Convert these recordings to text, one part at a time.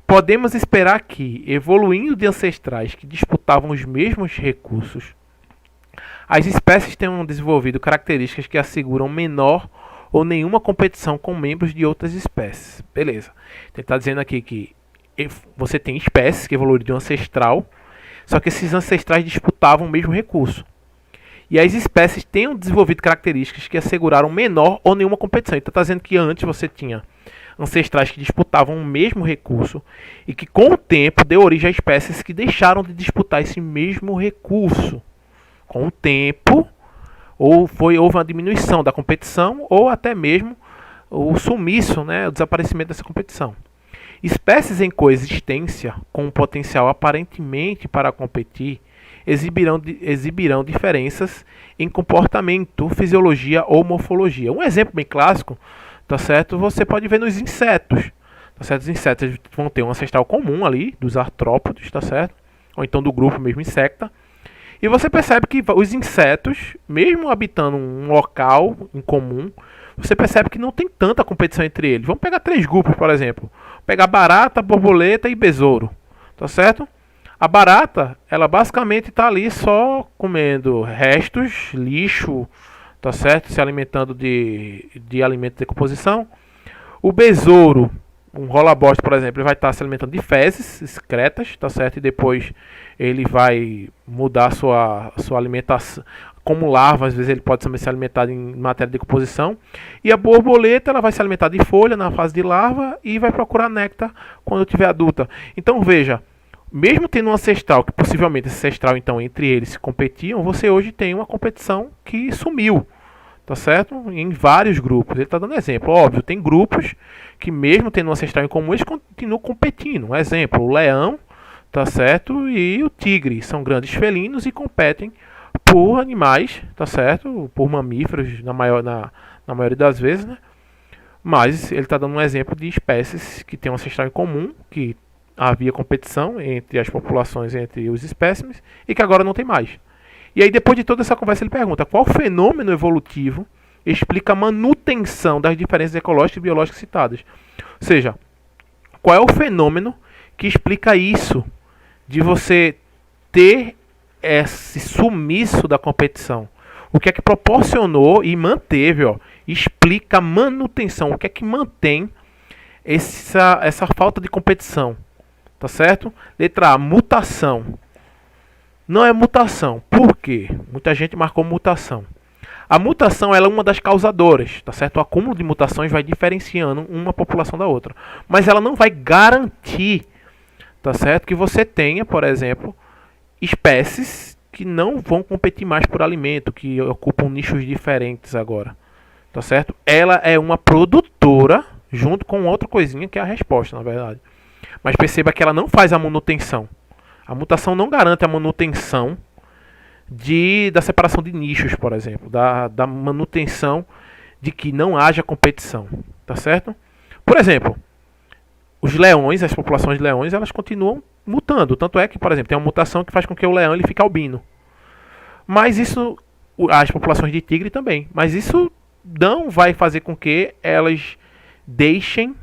podemos esperar que, evoluindo de ancestrais que disputavam os mesmos recursos, as espécies tenham desenvolvido características que asseguram menor ou nenhuma competição com membros de outras espécies. Beleza. Ele está dizendo aqui que você tem espécies que evoluíram de um ancestral, só que esses ancestrais disputavam o mesmo recurso. E as espécies tenham desenvolvido características que asseguraram menor ou nenhuma competição. Então está dizendo que antes você tinha ancestrais que disputavam o mesmo recurso e que com o tempo deu origem a espécies que deixaram de disputar esse mesmo recurso. Com o tempo, houve uma diminuição da competição ou até mesmo o sumiço, né, o desaparecimento dessa competição. Espécies em coexistência com um potencial aparentemente para competir exibirão diferenças em comportamento, fisiologia ou morfologia. Um exemplo bem clássico, tá certo? Você pode ver nos insetos. Tá certo? Os insetos vão ter um ancestral comum ali, dos artrópodes, tá certo? Ou então do grupo mesmo insecta. E você percebe que os insetos, mesmo habitando um local em comum, você percebe que não tem tanta competição entre eles. Vamos pegar 3 grupos, por exemplo. Pegar barata, borboleta e besouro. Tá certo? A barata, ela basicamente está ali só comendo restos, lixo, tá certo? Se alimentando de alimento de decomposição. O besouro, um rola-bosta, por exemplo, ele vai estar se alimentando de fezes, excretas, tá certo? E depois ele vai mudar a sua alimentação. Como larva, às vezes ele pode também se alimentar em matéria de decomposição. E a borboleta, ela vai se alimentar de folha na fase de larva e vai procurar néctar quando estiver adulta. Então veja, mesmo tendo um ancestral, que possivelmente esse ancestral, então, entre eles se competiam, você hoje tem uma competição que sumiu, tá certo? Em vários grupos. Ele está dando exemplo. Óbvio, tem grupos que mesmo tendo um ancestral em comum, eles continuam competindo. Um exemplo, o leão, tá certo? E o tigre. São grandes felinos e competem por animais, tá certo? Por mamíferos, na maioria das vezes, né? Mas ele está dando um exemplo de espécies que têm um ancestral em comum, que havia competição entre as populações, entre os espécimes, e que agora não tem mais. E aí, depois de toda essa conversa, ele pergunta qual fenômeno evolutivo explica a manutenção das diferenças ecológicas e biológicas citadas. Ou seja, qual é o fenômeno que explica isso, de você ter esse sumiço da competição? O que é que proporcionou e manteve, explica a manutenção, o que é que mantém essa falta de competição? Tá certo? Letra A, mutação. Não é mutação. Por quê? Muita gente marcou mutação. A mutação ela é uma das causadoras, tá certo? O acúmulo de mutações vai diferenciando uma população da outra. Mas ela não vai garantir, tá certo? Que você tenha, por exemplo, espécies que não vão competir mais por alimento, que ocupam nichos diferentes agora. Tá certo? Ela é uma produtora, junto com outra coisinha que é a resposta, na verdade. Mas perceba que ela não faz a manutenção. A mutação não garante a manutenção da separação de nichos, por exemplo. Da manutenção de que não haja competição. Tá certo? Por exemplo, os leões, as populações de leões, elas continuam mutando. Tanto é que, por exemplo, tem uma mutação que faz com que o leão ele fique albino. Mas isso, as populações de tigre também. Mas isso não vai fazer com que elas deixem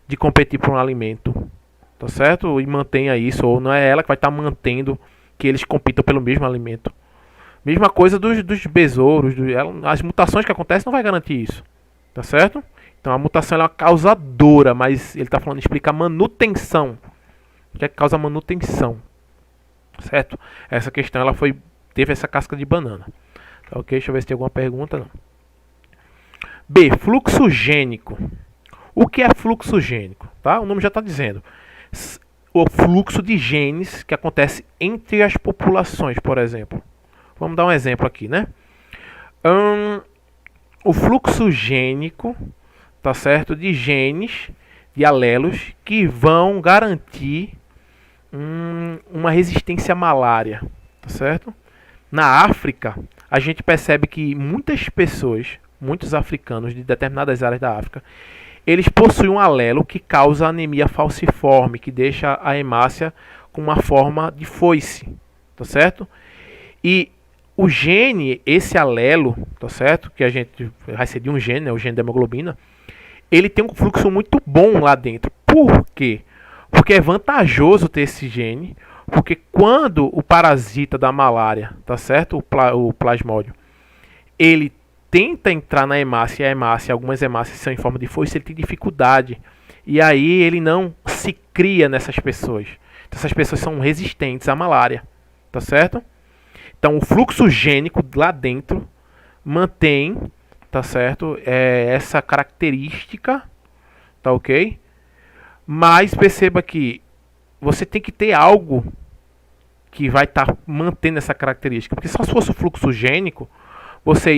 de competir por um alimento. Tá certo? E mantenha isso, ou não é ela que vai estar mantendo que eles compitam pelo mesmo alimento. Mesma coisa dos besouros, as mutações que acontecem não vai garantir isso. Tá certo? Então a mutação é uma causadora, mas ele está falando de explicar manutenção. O que é que causa manutenção? Certo? Essa questão ela teve essa casca de banana. Tá, ok? Deixa eu ver se tem alguma pergunta. Não. B. Fluxo gênico. O que é fluxo gênico? Tá? O nome já está dizendo. O fluxo de genes que acontece entre as populações, por exemplo. Vamos dar um exemplo aqui, né? O fluxo gênico, tá certo, de genes, de alelos que vão garantir uma resistência à malária, tá certo? Na África, a gente percebe que muitas pessoas, muitos africanos de determinadas áreas da África, eles possuem um alelo que causa anemia falciforme, que deixa a hemácia com uma forma de foice, tá certo? E o gene, esse alelo, tá certo? Que a gente vai ser de um gene, né? O gene da hemoglobina, ele tem um fluxo muito bom lá dentro. Por quê? Porque é vantajoso ter esse gene, porque quando o parasita da malária, tá certo? O plasmódio, ele tenta entrar na hemácia, e a hemácia, algumas hemácias são em forma de foice, ele tem dificuldade. E aí ele não se cria nessas pessoas. Então, essas pessoas são resistentes à malária, tá certo? Então o fluxo gênico lá dentro mantém, tá certo? Essa característica, tá ok? Mas perceba que você tem que ter algo que vai estar mantendo essa característica. Porque se só fosse o fluxo gênico, você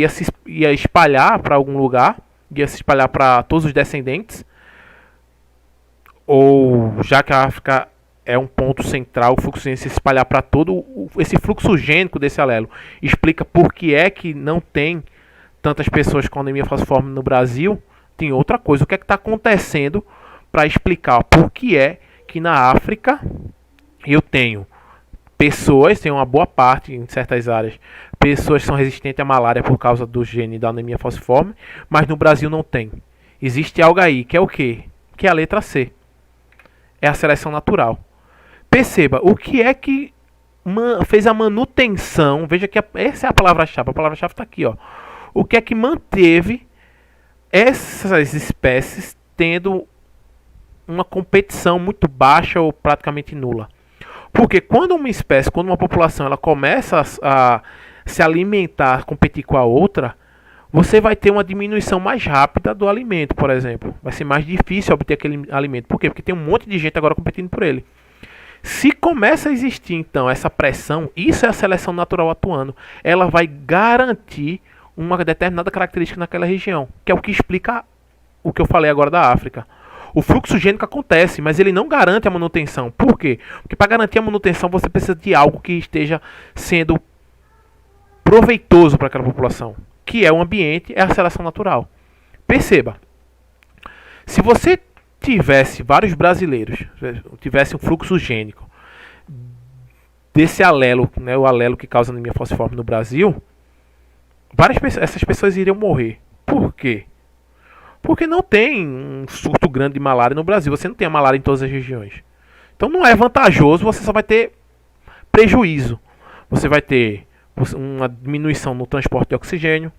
ia espalhar para algum lugar, ia se espalhar para todos os descendentes, ou já que a África é um ponto central, o fluxo gênico se espalhar para todo esse fluxo gênico desse alelo. Explica por que é que não tem tantas pessoas com anemia falciforme no Brasil. Tem outra coisa, o que é que está acontecendo para explicar por que é que na África eu tenho pessoas, tem uma boa parte em certas áreas, pessoas que são resistentes à malária por causa do gene da anemia falciforme, mas no Brasil não tem. Existe algo aí, que é o quê? Que é a letra C. É a seleção natural. Perceba, o que é que fez a manutenção, veja que essa é a palavra-chave está aqui, ó. O que é que manteve essas espécies tendo uma competição muito baixa ou praticamente nula? Porque quando uma espécie, quando uma população ela começa a se alimentar, competir com a outra, você vai ter uma diminuição mais rápida do alimento, por exemplo. Vai ser mais difícil obter aquele alimento. Por quê? Porque tem um monte de gente agora competindo por ele. Se começa a existir, então, essa pressão, isso é a seleção natural atuando. Ela vai garantir uma determinada característica naquela região, que é o que explica o que eu falei agora da África. O fluxo gênico acontece, mas ele não garante a manutenção. Por quê? Porque para garantir a manutenção você precisa de algo que esteja sendo proveitoso para aquela população, que é o ambiente, é a seleção natural. Perceba, se você tivesse vários brasileiros, tivesse um fluxo gênico desse alelo, né, o alelo que causa anemia falciforme no Brasil, essas pessoas iriam morrer. Por quê? Porque não tem um surto grande de malária no Brasil. Você não tem a malária em todas as regiões. Então não é vantajoso, você só vai ter prejuízo. Você vai ter uma diminuição no transporte de oxigênio,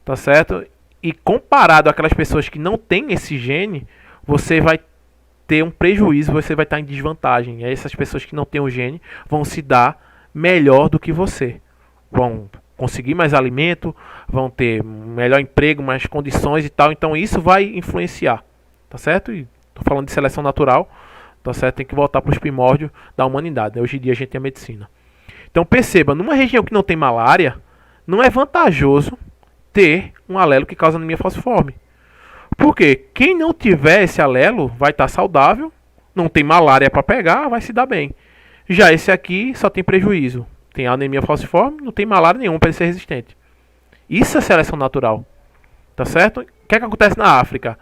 tá certo? E comparado àquelas pessoas que não têm esse gene, você vai ter um prejuízo, você vai estar em desvantagem. E aí essas pessoas que não têm o gene vão se dar melhor do que você. Vão conseguir mais alimento, vão ter melhor emprego, mais condições e tal. Então isso vai influenciar, tá certo? E tô falando de seleção natural, tá certo? Tem que voltar para os primórdios da humanidade. Hoje em dia a gente tem a medicina. Então perceba, numa região que não tem malária, não é vantajoso ter um alelo que causa anemia falciforme. Porque quem não tiver esse alelo vai estar saudável, não tem malária para pegar, vai se dar bem. Já esse aqui só tem prejuízo. Tem anemia falciforme, não tem malária nenhuma para ele ser resistente. Isso é seleção natural. Tá certo? O que é que acontece na África?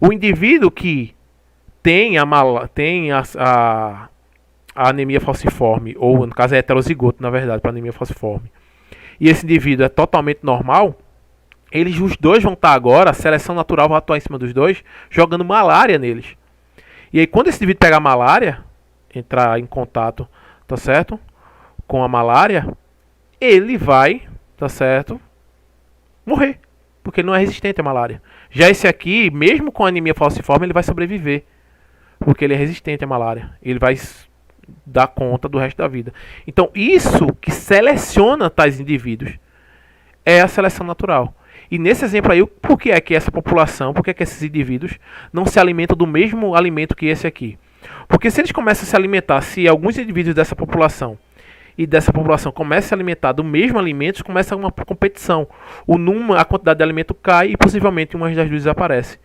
O indivíduo que tem a anemia falciforme, ou no caso é heterozigoto, na verdade, para anemia falciforme, e esse indivíduo é totalmente normal, os dois vão estar agora, a seleção natural vai atuar em cima dos dois, jogando malária neles. E aí quando esse indivíduo pegar malária, entrar em contato, tá certo, com a malária, ele vai, tá certo, morrer, porque ele não é resistente à malária. Já esse aqui, mesmo com anemia falciforme, ele vai sobreviver, porque ele é resistente à malária. Ele vai dar conta do resto da vida. Então isso que seleciona tais indivíduos é a seleção natural. E nesse exemplo aí, por que é que essa população, por que é que esses indivíduos não se alimentam do mesmo alimento que esse aqui? Porque se eles começam a se alimentar, se alguns indivíduos dessa população começam a se alimentar do mesmo alimento, começa uma competição. A quantidade de alimento cai e possivelmente uma das duas desaparece.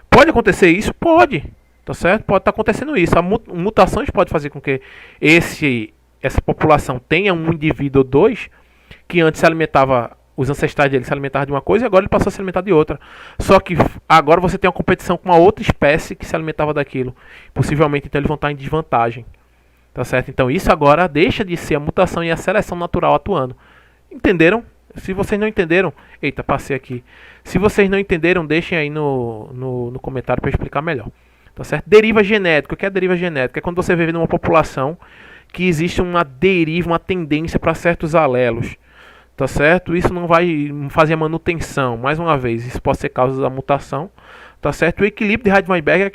Pode acontecer isso? Pode. Tá certo? Pode estar acontecendo isso. Mutações pode fazer com que essa população tenha um indivíduo ou dois que antes se alimentava, os ancestrais dele se alimentavam de uma coisa e agora ele passou a se alimentar de outra. Só que agora você tem uma competição com uma outra espécie que se alimentava daquilo. Possivelmente então eles vão estar em desvantagem. Tá certo? Então isso agora deixa de ser a mutação e a seleção natural atuando. Entenderam? Se vocês não entenderam, eita, passei aqui. Se vocês não entenderam, deixem aí no comentário para explicar melhor. tá certo? Deriva genética. O que é deriva genética? É quando você vive numa população que existe uma deriva, uma tendência para certos alelos, tá certo? Isso não vai fazer a manutenção. Mais uma vez, isso pode ser causa da mutação, tá certo? O equilíbrio de Heisenberg é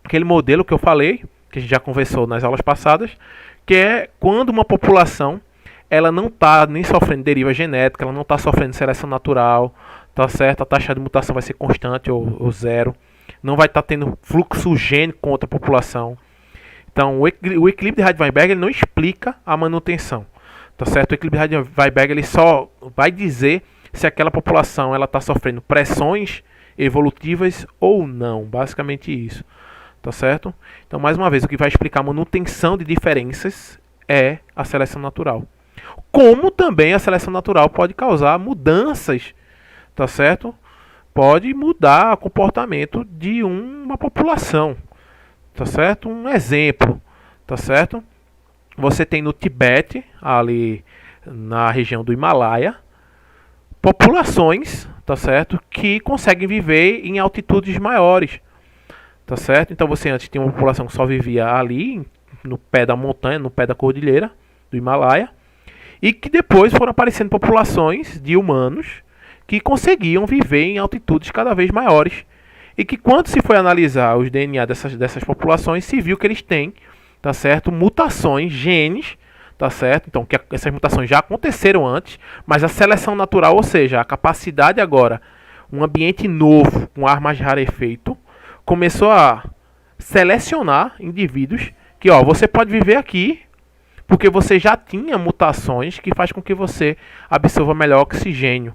aquele modelo que eu falei, que a gente já conversou nas aulas passadas, que é quando uma população ela não está nem sofrendo deriva genética, ela não está sofrendo seleção natural, tá certo? A taxa de mutação vai ser constante ou zero, não vai estar tendo fluxo gênico com outra população. Então, o equilíbrio de Heisenberg ele não explica a manutenção, tá certo? O equilíbrio de Heisenberg ele só vai dizer se aquela população ela está sofrendo pressões evolutivas ou não, basicamente isso, tá certo? Então, mais uma vez, o que vai explicar a manutenção de diferenças é a seleção natural. Como também a seleção natural pode causar mudanças, tá certo? Pode mudar o comportamento de uma população, tá certo? Um exemplo, tá certo? Você tem no Tibete, ali na região do Himalaia, populações, tá certo? Que conseguem viver em altitudes maiores, tá certo? Então você antes tinha uma população que só vivia ali, no pé da montanha, no pé da cordilheira do Himalaia, e que depois foram aparecendo populações de humanos que conseguiam viver em altitudes cada vez maiores. E que quando se foi analisar os DNA dessas populações, se viu que eles têm, tá certo, mutações, genes, tá certo? Então que essas mutações já aconteceram antes, mas a seleção natural, ou seja, a capacidade agora, um ambiente novo, com ar mais rarefeito, começou a selecionar indivíduos que, ó, você pode viver aqui porque você já tinha mutações que faz com que você absorva melhor oxigênio,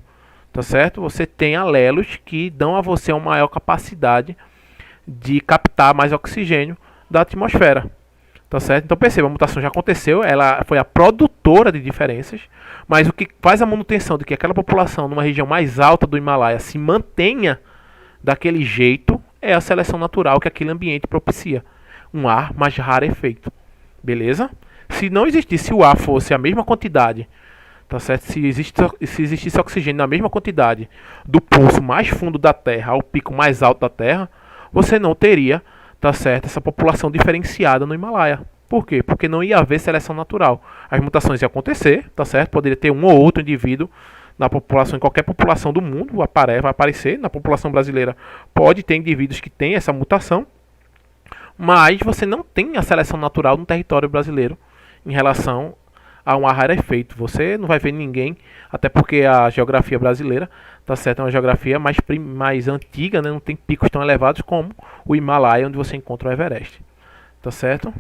tá certo? Você tem alelos que dão a você uma maior capacidade de captar mais oxigênio da atmosfera, tá certo? Então perceba, a mutação já aconteceu, ela foi a produtora de diferenças, mas o que faz a manutenção de que aquela população numa região mais alta do Himalaia se mantenha daquele jeito é a seleção natural que aquele ambiente propicia, um ar mais rarefeito, beleza? Se não existisse o ar fosse a mesma quantidade, tá certo? Se existisse oxigênio na mesma quantidade do poço mais fundo da Terra ao pico mais alto da Terra, você não teria, tá certo, essa população diferenciada no Himalaia. Por quê? Porque não ia haver seleção natural. As mutações iam acontecer, tá certo? Poderia ter um ou outro indivíduo na população, em qualquer população do mundo, vai aparecer. Na população brasileira pode ter indivíduos que têm essa mutação, mas você não tem a seleção natural no território brasileiro em relação a um ar rarefeito. Você não vai ver ninguém, até porque a geografia brasileira, tá certo, é uma geografia mais antiga, né? Não tem picos tão elevados como o Himalaia, onde você encontra o Everest, tá certo?